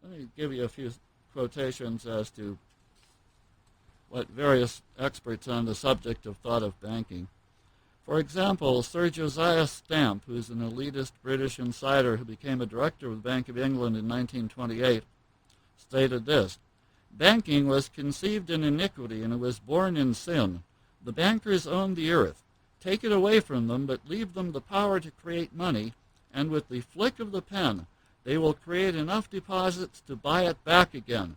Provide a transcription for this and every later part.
let me give you a few quotations as to what various experts on the subject have thought of banking. For example, Sir Josiah Stamp, who's an elitist British insider who became a director of the Bank of England in 1928, stated this: "Banking was conceived in iniquity and it was born in sin. The bankers own the earth. Take it away from them, but leave them the power to create money, and with the flick of the pen, they will create enough deposits to buy it back again.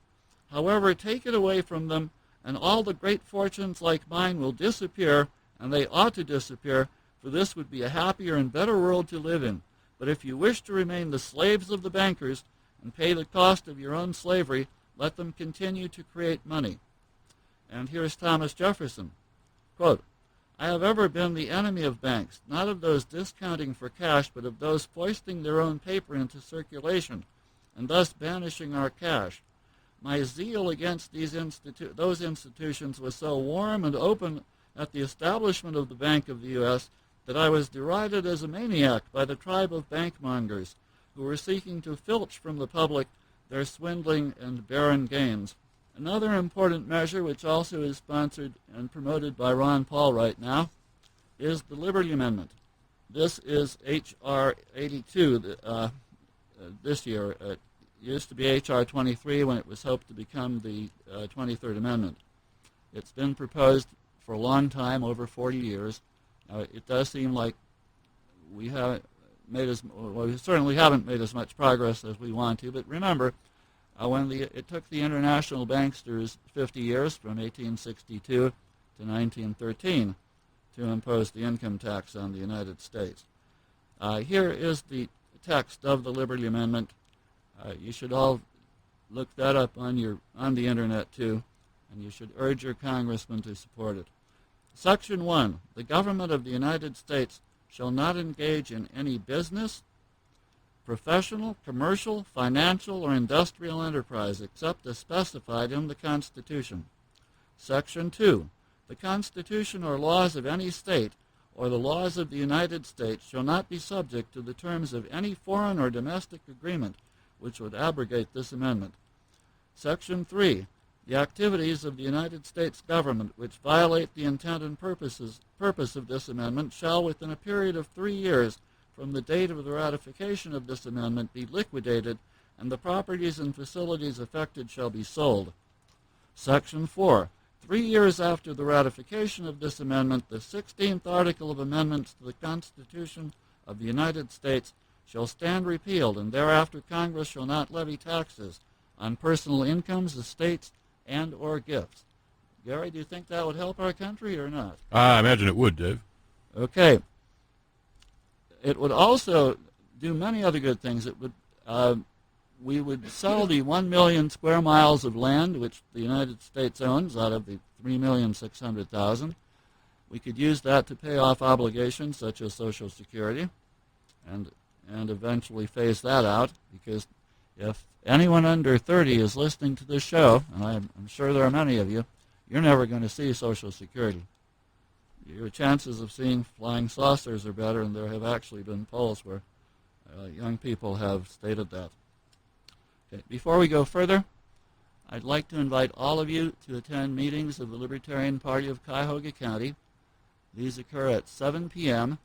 However, take it away from them, and all the great fortunes like mine will disappear, and they ought to disappear, for this would be a happier and better world to live in. But if you wish to remain the slaves of the bankers and pay the cost of your own slavery, let them continue to create money." And here's Thomas Jefferson, quote, "I have ever been the enemy of banks, not of those discounting for cash, but of those foisting their own paper into circulation, and thus banishing our cash. My zeal against those institutions was so warm and open at the establishment of the Bank of the U.S. that I was derided as a maniac by the tribe of bankmongers who were seeking to filch from the public their swindling and barren gains." Another important measure, which also is sponsored and promoted by Ron Paul right now, is the Liberty Amendment. This is H.R. 82 this year. It used to be H.R. 23 when it was hoped to become the 23rd Amendment. It's been proposed for a long time, over 40 years. It does seem like we certainly haven't made as much progress as we want to, but remember, it took the international banksters 50 years, from 1862 to 1913, to impose the income tax on the United States. Here is the text of the Liberty Amendment. You should all look that up on the internet too, and you should urge your congressman to support it. Section 1, the government of the United States shall not engage in any business, professional, commercial, financial, or industrial enterprise except as specified in the Constitution. Section 2, the Constitution or laws of any state or the laws of the United States shall not be subject to the terms of any foreign or domestic agreement which would abrogate this amendment. Section 3, the activities of the United States government which violate the intent and purpose of this amendment shall, within a period of 3 years from the date of the ratification of this amendment, be liquidated, and the properties and facilities affected shall be sold. Section 4, 3 years after the ratification of this amendment, the 16th article of amendments to the Constitution of the United States shall stand repealed, and thereafter Congress shall not levy taxes on personal incomes, estates, and or gifts. Gary, do you think that would help our country or not? I imagine it would, Dave. Okay. It would also do many other good things. It would, we would sell the 1 million square miles of land which the United States owns out of the 3,600,000. We could use that to pay off obligations such as Social Security, and eventually phase that out, because if anyone under 30 is listening to this show, and I'm sure there are many of you, you're never going to see Social Security. Your chances of seeing flying saucers are better, and there have actually been polls where young people have stated that. Okay, before we go further, I'd like to invite all of you to attend meetings of the Libertarian Party of Cuyahoga County. These occur at 7 p.m.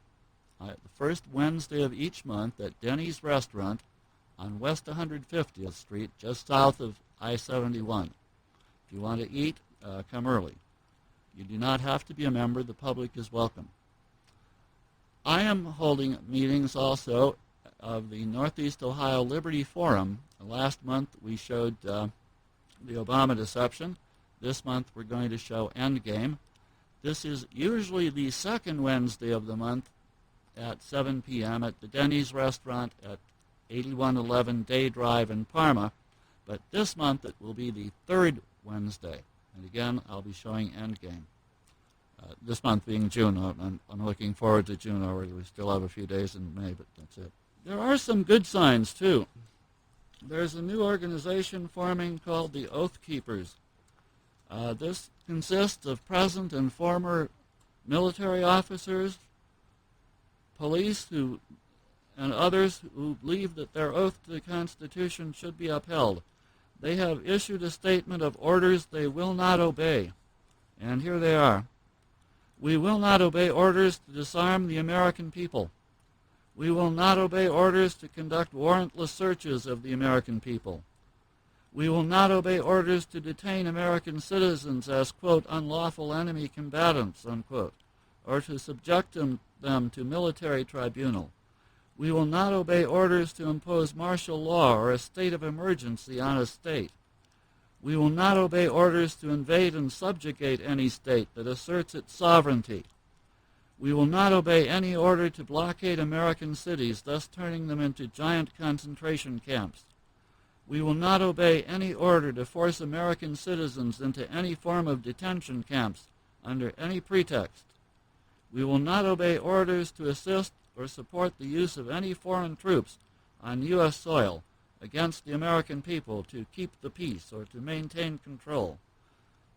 The first Wednesday of each month at Denny's Restaurant on West 150th Street, just south of I-71. If you want to eat, come early. You do not have to be a member. The public is welcome. I am holding meetings also of the Northeast Ohio Liberty Forum. Last month we showed the Obama deception. This month we're going to show Endgame. This is usually the second Wednesday of the month at 7 p.m. at the Denny's Restaurant at 8111 Day Drive in Parma. But this month it will be the third Wednesday. And again, I'll be showing Endgame. This month being June. I'm looking forward to June already. We still have a few days in May, but that's it. There are some good signs, too. There's a new organization forming called the Oath Keepers. This consists of present and former military officers, police, and others who believe that their oath to the Constitution should be upheld. They have issued a statement of orders they will not obey. And here they are. We will not obey orders to disarm the American people. We will not obey orders to conduct warrantless searches of the American people. We will not obey orders to detain American citizens as, quote, unlawful enemy combatants, unquote, or to subject them to military tribunal. We will not obey orders to impose martial law or a state of emergency on a state. We will not obey orders to invade and subjugate any state that asserts its sovereignty. We will not obey any order to blockade American cities, thus turning them into giant concentration camps. We will not obey any order to force American citizens into any form of detention camps under any pretext. We will not obey orders to assist or support the use of any foreign troops on U.S. soil against the American people to keep the peace or to maintain control.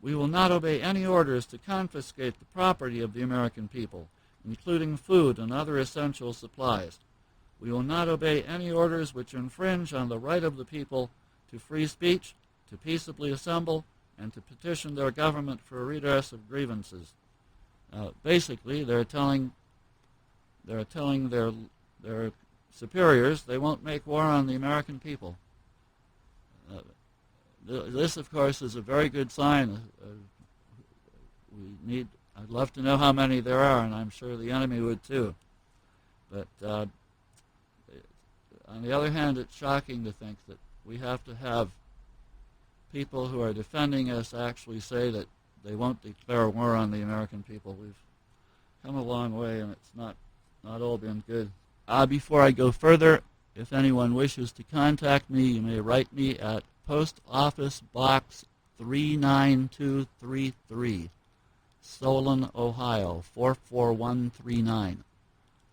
We will not obey any orders to confiscate the property of the American people, including food and other essential supplies. We will not obey any orders which infringe on the right of the people to free speech, to peaceably assemble, and to petition their government for a redress of grievances. Basically, they're telling their superiors they won't make war on the American people. This, of course, is a very good sign. I'd love to know how many there are, and I'm sure the enemy would too. But on the other hand, it's shocking to think that we have to have people who are defending us actually say that they won't declare war on the American people. We've come a long way, and it's not all been good. Before I go further, if anyone wishes to contact me, you may write me at Post Office Box 39233, Solon, Ohio 44139.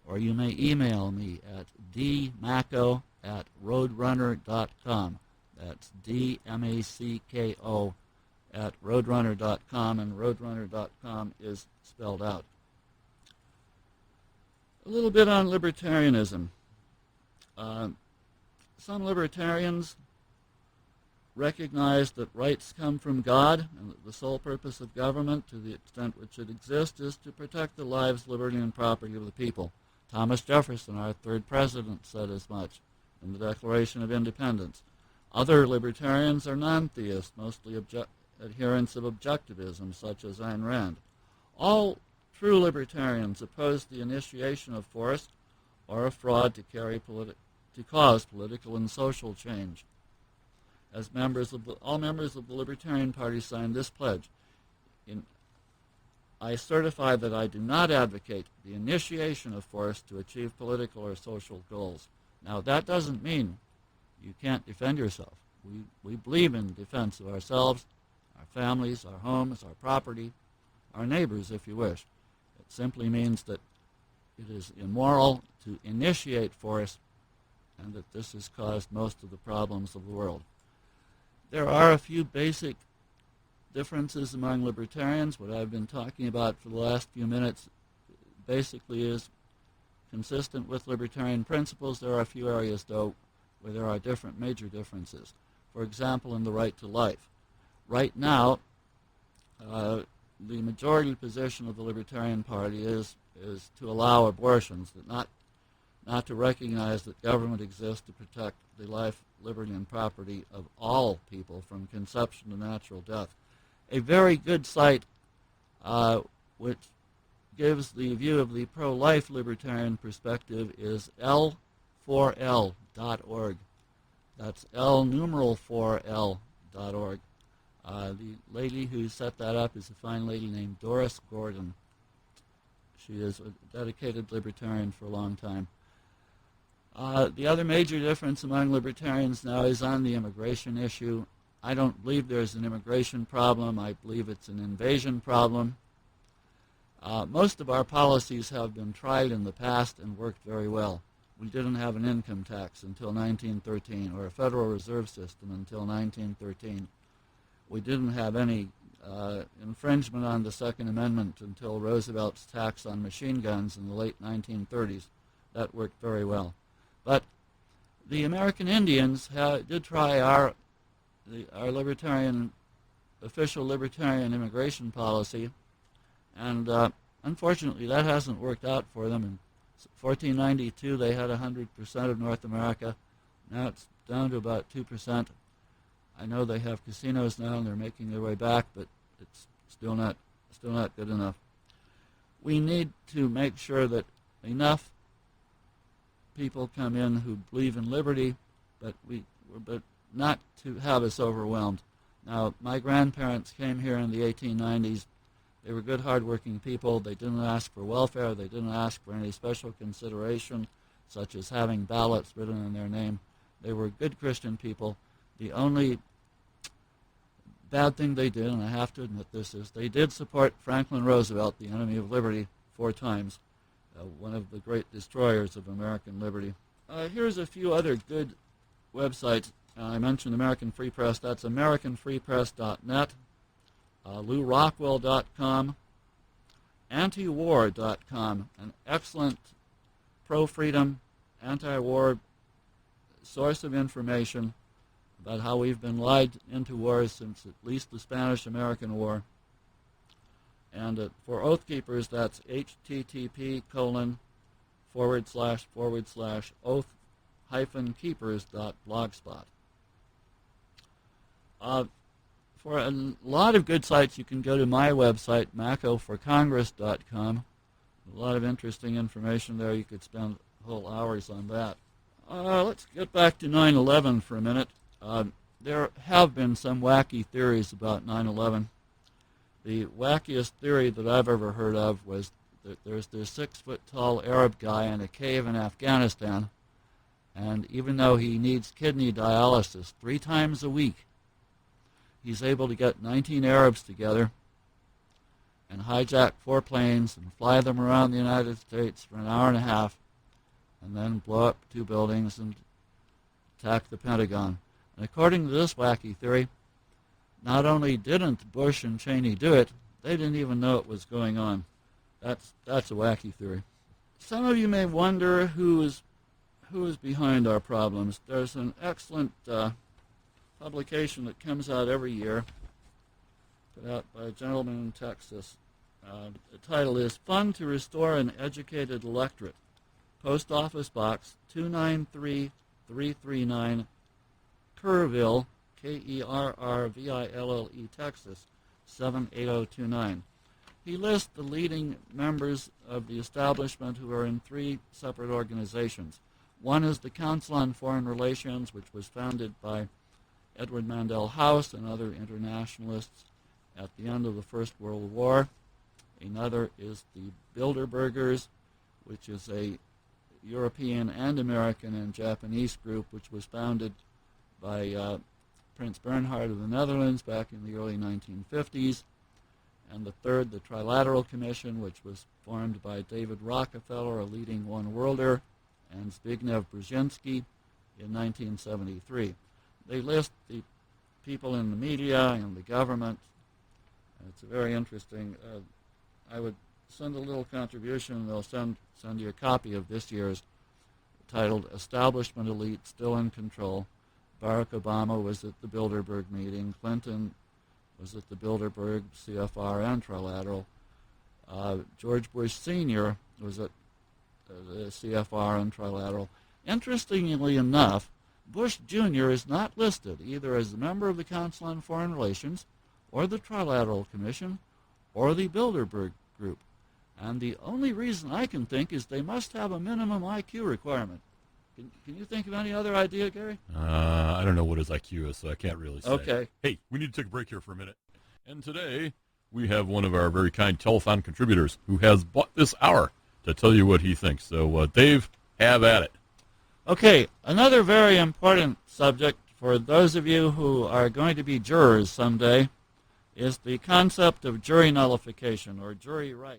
Or you may email me at dmacko@roadrunner.com. That's D-M-A-C-K-O @roadrunner.com, and roadrunner.com is spelled out. A little bit on libertarianism. Some libertarians recognize that rights come from God and that the sole purpose of government, to the extent which it exists, is to protect the lives, liberty, and property of the people. Thomas Jefferson, our third president, said as much in the Declaration of Independence. Other libertarians are non-theists, mostly adherents of objectivism, such as Ayn Rand. All true libertarians oppose the initiation of force or of fraud to cause political and social change. As all members of the Libertarian Party signed this pledge. I certify that I do not advocate the initiation of force to achieve political or social goals. Now, that doesn't mean you can't defend yourself. We believe in defense of ourselves, our families, our homes, our property, our neighbors, if you wish. It simply means that it is immoral to initiate force, and that this has caused most of the problems of the world. There are a few basic differences among libertarians. What I've been talking about for the last few minutes basically is consistent with libertarian principles. There are a few areas, though, where there are major differences. For example, in the right to life. Right now, the majority position of the Libertarian Party is to allow abortions, that not to recognize that government exists to protect the life, liberty, and property of all people from conception to natural death. A very good site which gives the view of the pro-life libertarian perspective is L4L.org. That's L4L.org. The lady who set that up is a fine lady named Doris Gordon. She is a dedicated libertarian for a long time. The other major difference among libertarians now is on the immigration issue. I don't believe there's an immigration problem. I believe it's an invasion problem. Most of our policies have been tried in the past and worked very well. We didn't have an income tax until 1913, or a Federal Reserve System until 1913. We didn't have any infringement on the Second Amendment until Roosevelt's tax on machine guns in the late 1930s. That worked very well. But the American Indians did try our our official libertarian immigration policy, and unfortunately that hasn't worked out for them. In 1492 they had 100% of North America. Now it's down to about 2%. I know they have casinos now and they're making their way back, but it's still not good enough. We need to make sure that enough people come in who believe in liberty, but not to have us overwhelmed. Now, my grandparents came here in the 1890s. They were good, hardworking people. They didn't ask for welfare. They didn't ask for any special consideration, such as having ballots written in their name. They were good Christian people. The only bad thing they did, and I have to admit this, is they did support Franklin Roosevelt, the enemy of liberty, 4 times, one of the great destroyers of American liberty. Here's a few other good websites. I mentioned American Free Press. That's AmericanFreePress.net, LouRockwell.com, Antiwar.com, an excellent pro-freedom, anti-war source of information about how we've been lied into wars since at least the Spanish-American War. And for Oath Keepers, that's http://oath-keepers.blogspot. For a lot of good sites, you can go to my website, MackoForCongress.com. A lot of interesting information there. You could spend whole hours on that. Let's get back to 9/11 for a minute. There have been some wacky theories about 9/11. The wackiest theory that I've ever heard of was that there's this 6-foot-tall Arab guy in a cave in Afghanistan, and even though he needs kidney dialysis 3 times a week, he's able to get 19 Arabs together and hijack 4 planes and fly them around the United States for an hour and a half, and then blow up 2 buildings and attack the Pentagon. And according to this wacky theory, not only didn't Bush and Cheney do it, they didn't even know it was going on. That's a wacky theory. Some of you may wonder who is behind our problems. There's an excellent publication that comes out every year, put out by a gentleman in Texas. The title is Fund to Restore an Educated Electorate. Post Office Box 293339, Kerrville, Kerrville, Texas, 78029. He lists the leading members of the establishment who are in 3 separate organizations. One is the Council on Foreign Relations, which was founded by Edward Mandell House and other internationalists at the end of the First World War. Another is the Bilderbergers, which is a European and American and Japanese group which was founded by Prince Bernhard of the Netherlands back in the early 1950s. And the third, the Trilateral Commission, which was formed by David Rockefeller, a leading one-worlder, and Zbigniew Brzezinski in 1973. They list the people in the media and the government. It's very interesting. I would send a little contribution, and they'll send you a copy of this year's, titled Establishment Elite Still in Control. Barack Obama was at the Bilderberg meeting. Clinton was at the Bilderberg, CFR, and Trilateral. George Bush Sr. was at the CFR and Trilateral. Interestingly enough, Bush Jr. is not listed either as a member of the Council on Foreign Relations or the Trilateral Commission or the Bilderberg Group. And the only reason I can think is they must have a minimum IQ requirement. Can you think of any other idea, Gary? I don't know what his IQ is, so I can't really say. Okay. Hey, we need to take a break here for a minute. And today, we have one of our very kind telethon contributors who has bought this hour to tell you what he thinks. So, Dave, have at it. Okay, another very important subject for those of you who are going to be jurors someday is the concept of jury nullification or jury right.